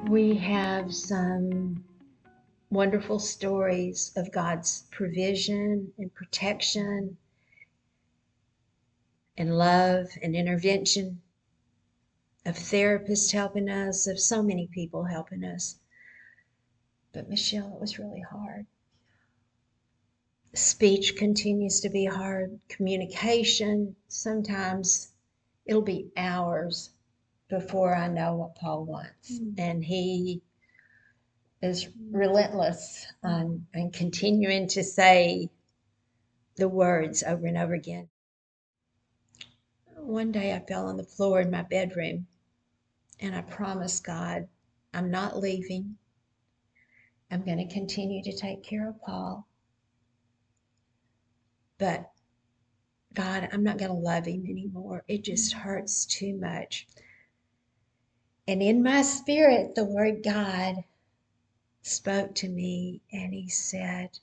We have some wonderful stories of God's provision and protection and love and intervention, of therapists helping us, of so many people helping us. But Michelle, it was really hard. Speech continues to be hard. Communication, sometimes it'll be hours before I know what Paul wants. And he is relentless on continuing to say the words over and over again. One day I fell on the floor in my bedroom and I promised God, I'm not leaving. I'm going to continue to take care of Paul. But God, I'm not going to love him anymore. It just hurts too much. And in my spirit, the word God spoke to me and he said,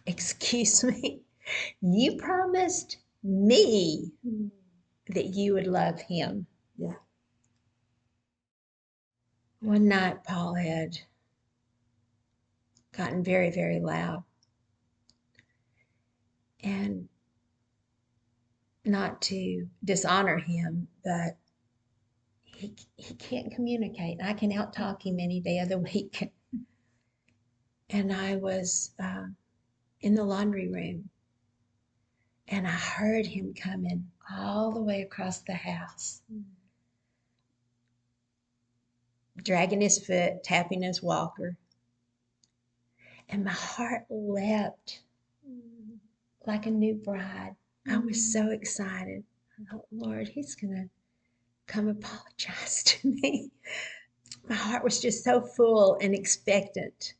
excuse me, you promised me that you would love him. Yeah. One night, Paul had gotten very, very loud. And not to dishonor him, but he can't communicate. I can out-talk him any day of the week. And I was in the laundry room, and I heard him coming all the way across the house, dragging his foot, tapping his walker. And my heart leapt like a new bride. I was so excited. I thought, Lord, he's going to come apologize to me. My heart was just so full and expectant.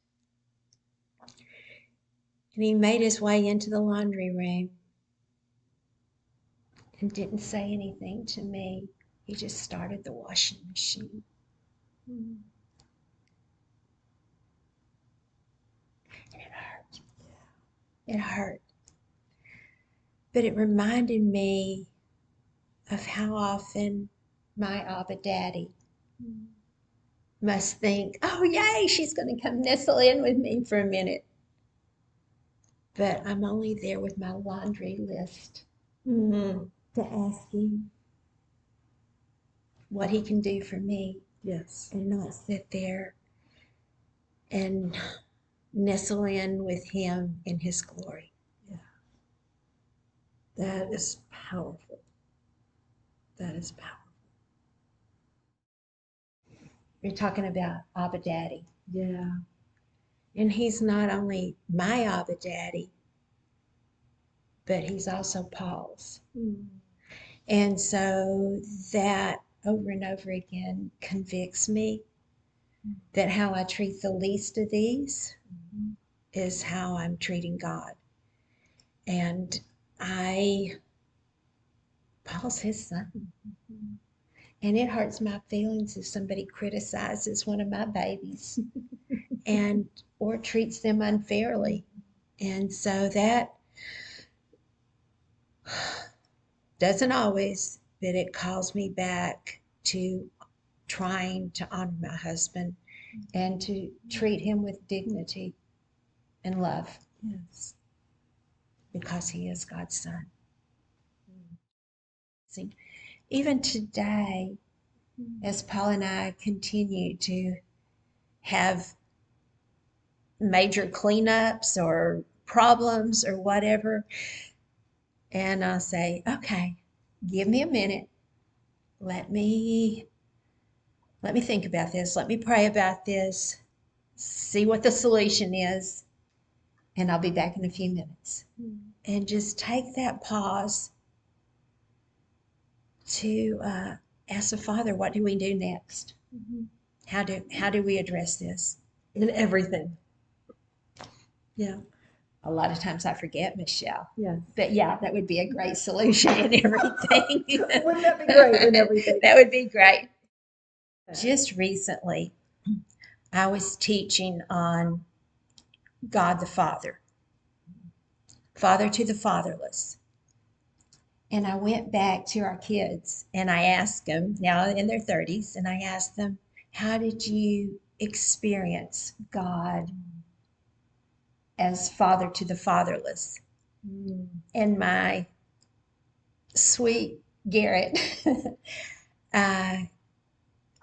And he made his way into the laundry room and didn't say anything to me. He just started the washing machine. And it hurt. It hurt. But it reminded me of how often my Abba Daddy must think, oh, yay, she's going to come nestle in with me for a minute. But I'm only there with my laundry list to ask him what he can do for me. Yes. And not sit there and nestle in with him in his glory. Yeah. That is powerful. That is powerful. You're talking about Abba Daddy. Yeah. And he's not only my Abba Daddy, but he's also Paul's. And so that over and over again convicts me that how I treat the least of these is how I'm treating God. And Paul's his son. And it hurts my feelings if somebody criticizes one of my babies or treats them unfairly. And so that doesn't always, but it calls me back to trying to honor my husband and to treat him with dignity and love. Yes. Because he is God's son. See, even today, as Paul and I continue to have major cleanups or problems or whatever, and I'll say, okay, give me a minute. Let me think about this. Let me pray about this. See what the solution is. And I'll be back in a few minutes. And just take that pause to ask the Father, what do we do next? How do we address this? In everything. Yeah. A lot of times I forget, Michelle. Yeah. But yeah, that would be a great solution in everything. Wouldn't that be great in everything? That would be great. Just recently, I was teaching on God the Father, Father to the fatherless. And I went back to our kids and I asked them, now in their 30s, and I asked them, How did you experience God as father to the fatherless? And my sweet Garrett,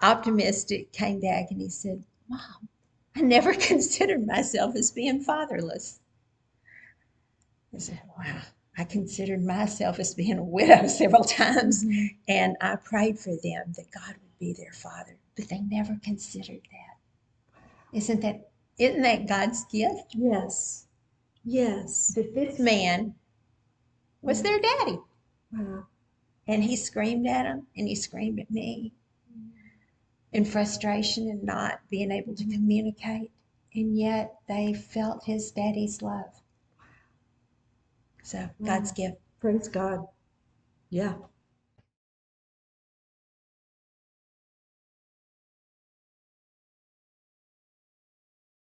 optimistic, came back and he said, Mom, I never considered myself as being fatherless. I said, wow, I considered myself as being a widow several times, and I prayed for them that God would be their father, but they never considered that. Isn't that God's gift? Yes. Yes. That this man was their daddy. Wow. And he screamed at him, and he screamed at me in frustration and not being able to communicate. And yet they felt his daddy's love. So God's gift. Praise God. Yeah.